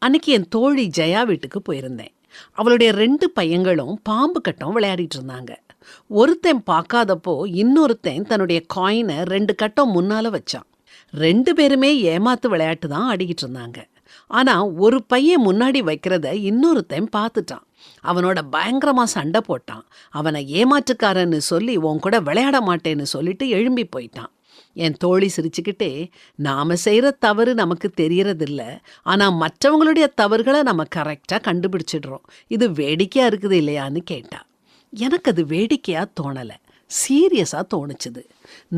அன்னைக்கு என் தோழி ஜெயா வீட்டுக்கு போயிருந்தேன். அவளுடைய 2 பையங்களும் பாம்பு கட்டம் விளையாடிட்டு இருந்தாங்க. ஒருத்தன் பார்க்காதப்போ இன்னொருத்தன் தன்னுடைய காயினை 2 கட்டம் முன்னால வச்சான். 2 பேருமே ஏமாத்து விளையாட்டு தான் ஆடிக்கிட்டு இருந்தாங்க. ஆனா ஒரு பையன் முன்னாடி வைக்கிறத இன்னொருத்தன் பார்த்துட்டான். அவனோட பயங்கரமா சண்டை போட்டான். அவனை ஏமாற்றுக்காரன்னு சொல்லி உன் கூட விளையாட மாட்டேன்னு சொல்லிட்டு எழும்பி போயிட்டான். என் தோழி சிரிச்சுக்கிட்டே, நாம செய்யற தவறு நமக்கு தெரியறதில்ல, ஆனா மற்றவங்களுடைய தவறுகளை நம்ம கரெக்டா கண்டுபிடிச்சிடுறோம். இது வேடிக்கையா இருக்குது இல்லையான்னு கேட்டா. எனக்கு அது வேடிக்கையா தோணல, சீரியஸா தோணுச்சுது.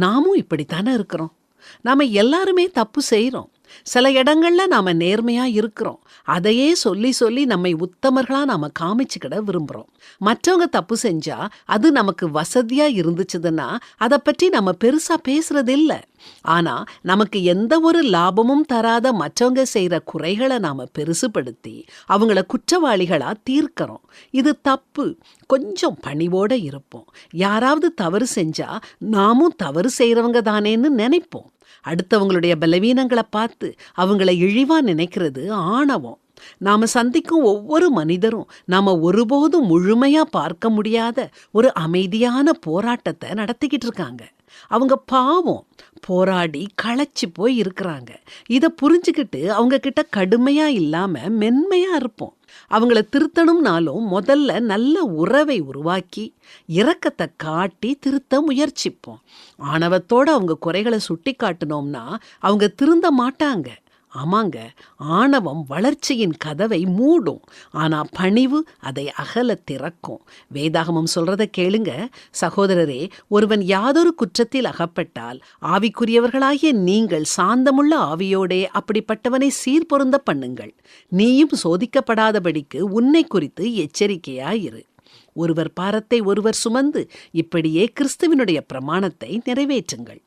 நாமும் இப்படித்தானே இருக்கிறோம். நாம எல்லாருமே தப்பு செய்யறோம். சில இடங்கள்ல நாம நேர்மையா இருக்கிறோம். அதையே சொல்லி சொல்லி நம்மை உத்தமர்களா நாம காமிச்சுக்கிட விரும்புறோம். மற்றவங்க தப்பு செஞ்சா அது நமக்கு வசதியா இருந்துச்சுதுன்னா அதை பற்றி நம்ம பெருசா பேசுறது இல்ல. ஆனா நமக்கு எந்த ஒரு லாபமும் தராத மற்றவங்க செய்யற குறைகளை நாம பெருசுபடுத்தி அவங்கள குற்றவாளிகளா தீர்க்கிறோம். இது தப்பு. கொஞ்சம் பணிவோட இருப்போம். யாராவது தவறு செஞ்சா நாமும் தவறு செய்யறவங்க தானேன்னு நினைப்போம். அடுத்தவங்களுடைய பலவீனங்களை பார்த்து அவங்கள இழிவா நினைக்கிறது ஆணவம். நாம சந்திக்கும் ஒவ்வொரு மனிதரும் நாம ஒருபோதும் முழுமையா பார்க்க முடியாத ஒரு அமைதியான போராட்டத்தை நடத்திக்கிட்டு இருக்காங்க. அவங்க பாவம், போராடி களைச்சு போய் இருக்கிறாங்க. இதை புரிஞ்சுக்கிட்டு அவங்க கிட்ட கடுமையா இல்லாம மென்மையா இருப்போம். அவங்கள திருத்தணும்னாலும் முதல்ல நல்ல உறவை உருவாக்கி இரக்கத்தை காட்டி திருத்த முயற்சிப்போம். ஆணவத்தோட அவங்க குறைகளை சுட்டி காட்டினோம்னா அவங்க திருந்த மாட்டாங்க. ஆமாங்க, ஆணவம் வளர்ச்சியின் கதவை மூடும், ஆனா பணிவு அதை அகல திறக்கும். வேதாகமம் சொல்றத கேளுங்க. சகோதரரே, ஒருவன் யாதொரு குற்றத்தில் அகப்பட்டால் ஆவிக்குரியவர்களாகிய நீங்கள் சாந்தமுள்ள ஆவியோடே அப்படிப்பட்டவனை சீர்பொருந்த பண்ணுங்கள். நீயும் சோதிக்கப்படாதபடிக்கு உன்னை குறித்து எச்சரிக்கையாயிரு. ஒருவர் பாரத்தை ஒருவர் சுமந்து இப்படியே கிறிஸ்துவினுடைய பிரமாணத்தை நிறைவேற்றுங்கள்.